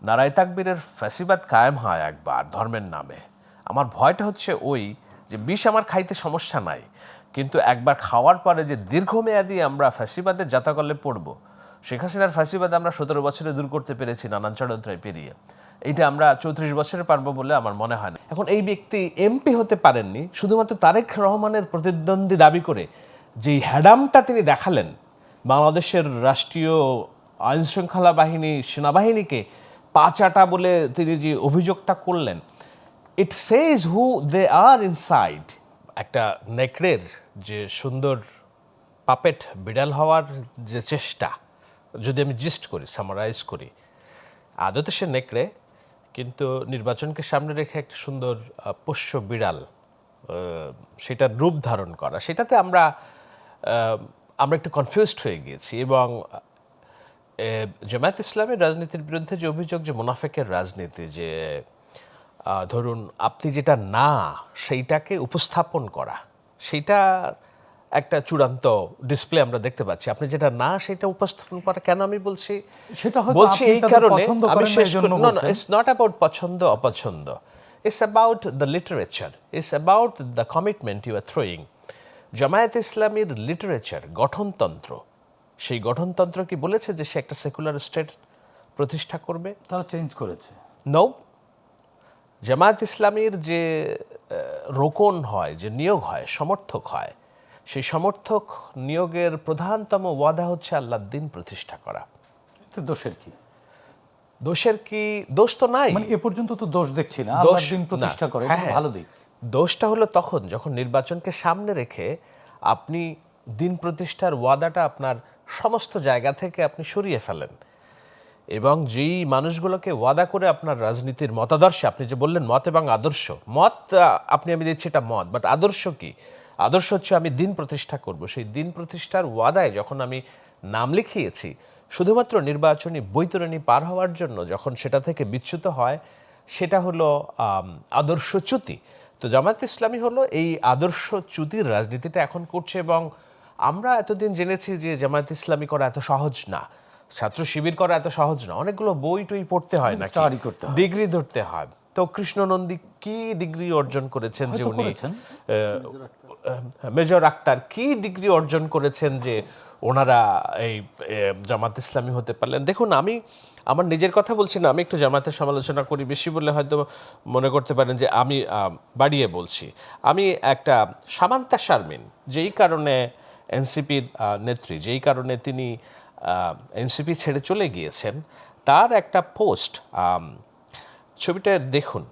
নারায়ে তাকবীরের ফ্যাসিবাদ কায়েম হয় একবার ধর্মের নামে। আমার ভয়টা হচ্ছে ওই যে বিষ আমার খাইতে সমস্যা নাই, কিন্তু একবার খাওয়ার পরে যে দীর্ঘমেয়াদী আমরা ফ্যাসিবাদের জাতাকলে পড়ব। শেখ হাসিনার ফ্যাসিবাদ আমরা 17 বছরে দূর করতে পেরেছি নানান ষড়যন্ত্রে পেরিয়ে, এইটা আমরা 34 বছরে পারবো বলে আমার মনে হয় না। এখন এই ব্যক্তি এমপি হতে পারেননি শুধুমাত্র তারেক রহমানের প্রতিদ্বন্দ্বী দাবি করে যেই হ্যাডামটা তিনি দেখালেন বাংলাদেশের রাষ্ট্রীয় আইন শৃঙ্খলা বাহিনী সেনাবাহিনীকে পাচাটা বলে তিনি যে অভিযোগটা করলেন, ইট সেজ হু দে আর ইনসাইড। একটা নেকড়ের যে সুন্দর পাপেট বিড়াল হওয়ার যে চেষ্টা, যদি আমি জিস্ট করি, সামারাইজ করি, আদতে সে নেকড়ে, কিন্তু নির্বাচনকে সামনে রেখে একটা সুন্দর পোষ্য বিড়াল সেটার রূপ ধারণ করা, সেটাতে আমরা একটু কনফিউজড হয়ে গিয়েছি। এবং জামায়াত ইসলামের রাজনীতির বিরুদ্ধে যে অভিযোগ যে মুনাফেকের রাজনীতি, যে ধরুন আপনি যেটা না সেইটাকে উপস্থাপন করা, সেইটা একটা চূড়ান্ত ডিসপ্লে আমরা দেখতে পাচ্ছি। আপনি যেটা না সেটা উপস্থাপন করা, কেন আমি বলছি সেটা বলছি এই কারণে আমি শেষ করি। নো, ইটস নট অ্যাবাউট পছন্দ অপছন্দ, it's about the literature, it's about the commitment you are throwing. Jamaat ইসলামীর লিটারেচার, গঠনতন্ত্র, সেই গঠনতন্ত্র কি বলেছে যে সে একটা সেকুলার স্টেট প্রতিষ্ঠা করবে? তারা চেঞ্জ করেছে। নো, জামায়াত ইসলামীর যে রোকন হয়, যে নিয়োগ হয়, সমর্থক হয়, সেই সমর্থক নিয়োগের প্রধানতম ওয়াদা হচ্ছে আল্লাহর দ্বীন প্রতিষ্ঠা করা। দোষের কি? দোষের কি? দোষ তো নাই, মানে এ পর্যন্ত তো দোষ দেখছি না। আল্লাহর দ্বীন প্রতিষ্ঠা করে, এটা ভালো দিক। দোষটা হলো তখন যখন নির্বাচনকে সামনে রেখে আপনি দ্বীন প্রতিষ্ঠার ওয়াদাটা আপনার সমস্ত জায়গা থেকে আপনি সরিয়ে ফেলেন, এবং যেই মানুষগুলোকে ওয়াদা করে আপনার রাজনীতির মতাদর্শে, আপনি যে বললেন মত এবং আদর্শ, মত আমি দিচ্ছি এটা মত, বাট আদর্শ কি? আদর্শ হচ্ছে আমি দ্বীন প্রতিষ্ঠা করব। সেই দ্বীন প্রতিষ্ঠার ওয়াদায় যখন আমি নাম লিখিয়েছি, শুধুমাত্র নির্বাচনী বৈতরণী পার হওয়ার জন্য যখন সেটা থেকে বিচ্যুত হয়, সেটা হলো আদর্শচ্যুতি। তো জামায়াত ইসলামী হলো এই আদর্শচ্যুতির রাজনীতিটা এখন করছে। এবং আমরা এতদিন জেনেছি যে জামায়াত ইসলামী করা এত সহজ না, ছাত্র শিবির করা এত সহজ না, অনেকগুলো বই টই পড়তে হয় না, ডিগ্রি ধরতে হয়। তো কৃষ্ণ নন্দী কি ডিগ্রি অর্জন করেছেন যে উনি, মেজর আক্তার কি ডিগ্রি অর্জন করেছেন যে ওনারা এই জামাত ইসলামী হতে পারলেন? দেখুন, আমি আমার নিজের কথা বলছি না, আমি একটু জামাতের সমালোচনা করি বেশি বলে হয়তো মনে করতে পারেন যে আমি বাড়িয়ে বলছি। আমি একটা সামান্তা শারমিন, যেই কারণে এনসিপির নেত্রী, যেই কারণে তিনি এনসিপি ছেড়ে চলে গিয়েছেন, তার একটা পোস্ট, ছবিটা দেখুন,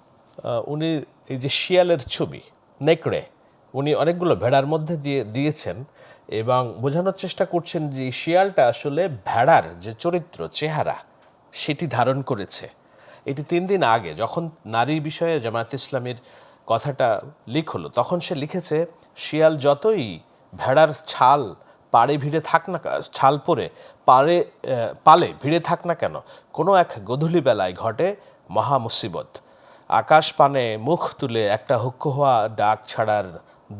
উনি এই যে শিয়ালের ছবি, নেকড়ে, উনি অনেকগুলো ভেড়ার মধ্যে দিয়েছেন এবং বোঝানোর চেষ্টা করছেন যে শিয়ালটা আসলে ভেড়ার যে চরিত্র, চেহারা, সেটি ধারণ করেছে। এটি 3 দিন আগে যখন নারী বিষয়ে জামায়াত ইসলামীর কথাটা লিক হলো, তখন সে লিখেছে, শিয়াল যতই ভেড়ার ছাল পাড়ে ভিড়ে থাক না, ছাল পরে পালে ভিড়ে থাক না কেন, কোনো এক গধূলি বেলায় ঘটে মহা মুসিবত। আকাশ পানে মুখ তুলে একটা হুক্কো হওয়া ডাক ছাড়ার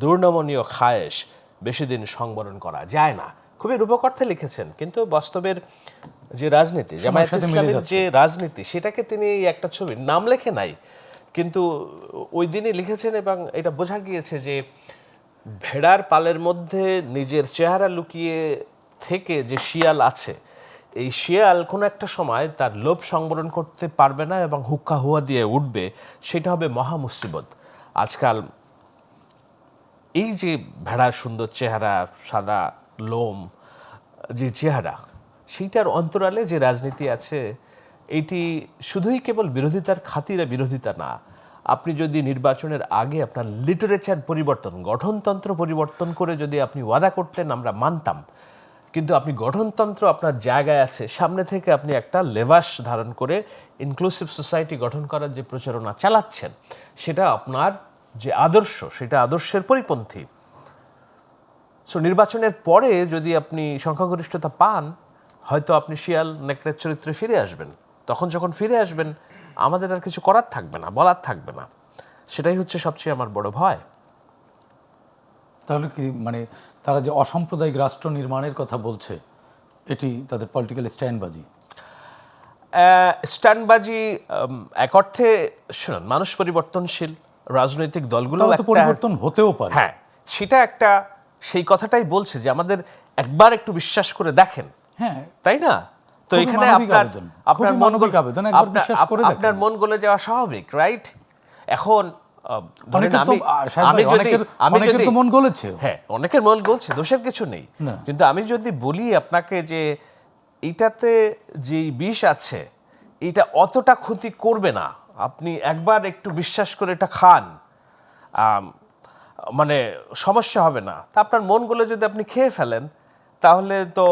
দুর্নমনীয় খায়েশ বেশি দিন সংবরণ করা যায় না। খুবই রূপকর্থে লিখেছেন, কিন্তু বাস্তবের যে রাজনীতি, জামায়াত ইসলামের যে রাজনীতি, সেটাকে তিনি একটা ছবির নাম লেখে নাই, কিন্তু ওই দিনই লিখেছেন। এবং এটা বোঝা গিয়েছে যে ভেড়ার পালের মধ্যে নিজের চেহারা লুকিয়ে থেকে যে শিয়াল আছে, এই শিয়াল কোনো একটা সময় তার লোভ সংবরণ করতে পারবে না এবং হুক্কা হুয়া দিয়ে উঠবে, সেটা হবে মহা মুসিবত। আজকাল এই যে ভেড়ার সুন্দর চেহারা, সাদা লোম, যে চেহারা, সেইটার অন্তরালে যে রাজনীতি আছে, এটি শুধুই কেবল বিরোধিতার খাতিরে বিরোধিতা না। আপনি যদি নির্বাচনের আগে আপনার লিটারেচার পরিবর্তন, গঠনতন্ত্র পরিবর্তন করে যদি আপনি ওয়াদা করতেন, আমরা মানতাম, কিন্তু আপনি গঠনতন্ত্র আপনার জায়গায় আছে, সামনে থেকে আপনি একটা লেবাস ধারণ করে ইনক্লুসিভ সোসাইটি গঠন করার যে প্রচারণা চালাচ্ছেন, সেটা আপনার যে আদর্শ, সেটা আদর্শের পরিপন্থী। সো নির্বাচনের পরে যদি আপনি সংখ্যাগরিষ্ঠতা পান, হয়তো আপনি শিয়াল নেকড়ের চরিত্রে ফিরে আসবেন। তখন যখন ফিরে আসবেন, আমাদের আর কিছু করার থাকবে না, বলার থাকবে না। সেটাই হচ্ছে সবচেয়ে আমার বড় ভয়। তাহলে কি মানে তারা যে অসাম্প্রদায়িক রাষ্ট্র নির্মাণের কথা বলছে, এটি তাদের পলিটিক্যাল স্ট্যান্ডবাজি? স্ট্যান্ডবাজি এক অর্থে শুনুন, মানুষ পরিবর্তনশীল, রাজনৈতিক দলগুলো তাহলে তো পরিবর্তন হতেও পারে। হ্যাঁ, সেটা একটা, সেই কথাটাই বলছে যে আমাদের একবার একটু বিশ্বাস করে দেখেন, হ্যাঁ, তাই না? তো খুবই এখানে মানবিক আপনার আবেদন, আপনার খুবই মন মানবিক আবেদন, একবার বিশ্বাস করে দেখেন। আপনার মন গলে যাওয়া স্বাভাবিক, রাইট? এখন ধরেন অনেকের তো, শাহেদ আমি ভাই, যদি অনেকের তো মন গলেছে। হ্যাঁ, অনেকের মন গলছে, দোষের কিছু নেই। না। কিন্তু আমি যদি বলি আপনাকে যে এইটাতে যে বিষ আছে এটা অতটা ক্ষতি করবে না, আপনি একবার একটু বিশ্বাস করে এটা খান, মানে সমস্যা হবে না। তা আপনার মনগুলো যদি আপনি খেয়ে ফেলেন তাহলে তো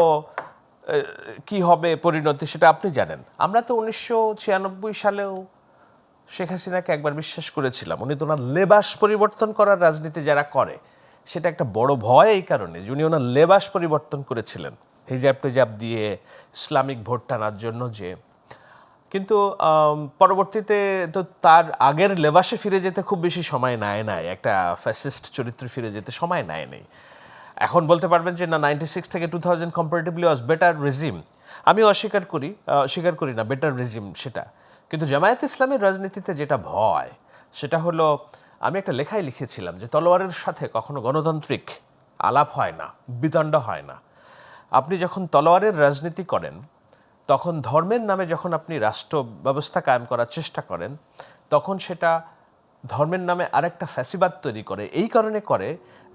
কি হবে পরিণতি সেটা আপনি জানেন। আমরা তো 1996 সালেও শেখ হাসিনাকে একবার বিশ্বাস করেছিলাম। উনি তো ওনার লেবাস পরিবর্তন করার রাজনীতি যারা করে সেটা একটা বড় ভয় এই কারণে যে উনি ওনার লেবাস পরিবর্তন করেছিলেন হিজাব টিজাব দিয়ে ইসলামিক ভোট টানার জন্য, যে কিন্তু পরবর্তীতে তো তার আগের লেবাসে ফিরে যেতে খুব বেশি সময় নেয় নাই, একটা ফ্যাসিস্ট চরিত্রে ফিরে যেতে সময় নেয় নেই। এখন বলতে পারবেন যে না 96 থেকে 2000 কম্পারেটিভলি ওয়াজ বেটার রেজিম, আমি স্বীকার করি না বেটার রেজিম সেটা। কিন্তু জামায়াত ইসলামের রাজনীতিতে যেটা ভয় সেটা হলো, আমি একটা লেখায় লিখেছিলাম যে তলোয়ারের সাথে কখনো গণতান্ত্রিক আলাপ হয় না, বিতণ্ডা হয় না। আপনি যখন তলোয়ারের রাজনীতি করেন তখন ধর্মের নামে যখন আপনি রাষ্ট্র ব্যবস্থা কায়েম করার চেষ্টা করেন তখন সেটা ধর্মের নামে আরেকটা ফ্যাসিবাদ তৈরি করে। এই কারণে করে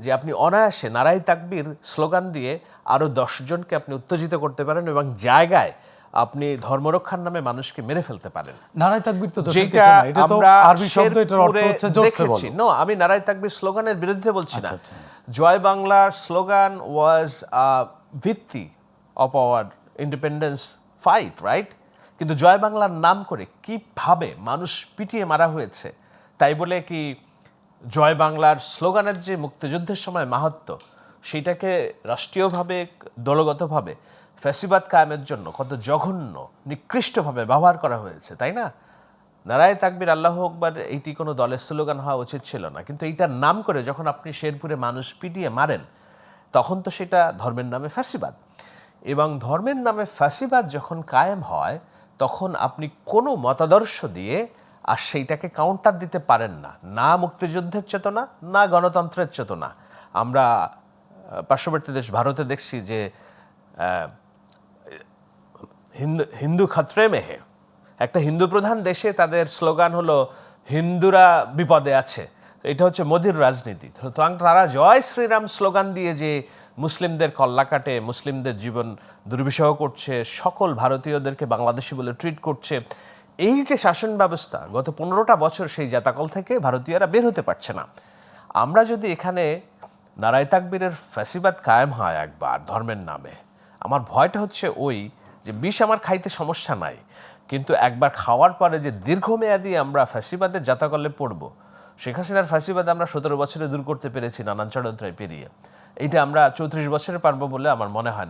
যে আপনি অনায়াসে নারাই তাকবীর স্লোগান দিয়ে আরও 10 জনকে আপনি উত্তেজিত করতে পারেন এবং জায়গায় আপনি ধর্মরক্ষার নামে মানুষকে মেরে ফেলতে পারেন। নারাই তাকবীর তো দোষের যেটা কিছু না, এটা তো আমরা আরবি শব্দ, এটার অর্থ হচ্ছে জোরসে বলো। নো, আমি নারাই তাকবীর স্লোগানের বিরুদ্ধে বলছি না। আচ্ছা। জয় বাংলার স্লোগান ওয়াজ ভিত্তি of our independence fight, right? কিন্তু জয় বাংলার নাম করে কিভাবে মানুষ পিটিয়ে মারা হয়েছে, তাই বলে কি জয় বাংলার স্লোগানের যে মুক্তিযুদ্ধের সময় মাহাত্ম্য সেটাকে রাষ্ট্রীয়ভাবে দলগতভাবে ফ্যাসিবাদ কায়েমের জন্য কত জঘন্য নিকৃষ্টভাবে ব্যবহার করা হয়েছে, তাই না? নারায়ে তাকবীর আল্লাহু আকবার এইটি কোনো দলের স্লোগান হওয়া উচিত ছিল না, কিন্তু এইটার নাম করে যখন আপনি শেরপুরে মানুষ পিটিয়ে মারেন তখন তো সেটা ধর্মের নামে ফ্যাসিবাদ। এবং ধর্মের নামে ফ্যাসিবাদ যখন কায়েম হয় তখন আপনি কোনো মতাদর্শ দিয়ে আর সেইটাকে কাউন্টার দিতে পারেন না, না মুক্তিযুদ্ধের চেতনা, না গণতন্ত্রের চেতনা। আমরা পার্শ্ববর্তী দেশ ভারতে দেখছি যে হিন্দু খতরে মেহে, একটা হিন্দু প্রধান দেশে তাদের স্লোগান হলো হিন্দুরা বিপদে আছে। এটা হচ্ছে মোদির রাজনীতি। তারা জয় শ্রীরাম স্লোগান দিয়ে যে মুসলিমদের কল্লা কাটে, মুসলিমদের জীবন দুর্বিষহ করছে, সকল ভারতীয়দেরকে বাংলাদেশি বলে ট্রিট করছে। এই যে শাসন ব্যবস্থা গত 15টা বছর, সেই জাতাকল থেকে ভারতীয়রা বের হতে পারছে না। আমরা যদি এখানে নারায়ে তাকবীরের ফ্যাসিবাদ কায়েম হয় একবার ধর্মের নামে, আমার ভয়টা হচ্ছে ওই যে বিষ আমার খাইতে সমস্যা নাই, কিন্তু একবার খাওয়ার পরে যে দীর্ঘমেয়াদী আমরা ফ্যাসিবাদের জাতাকলে পড়ব। শেখ হাসিনার ফ্যাসিবাদ আমরা 17 বছরে দূর করতে পেরেছি নানান ষড়যন্ত্রে পেরিয়ে, এইটা আমরা 34 বছরে পারবো বলে আমার মনে হয় না।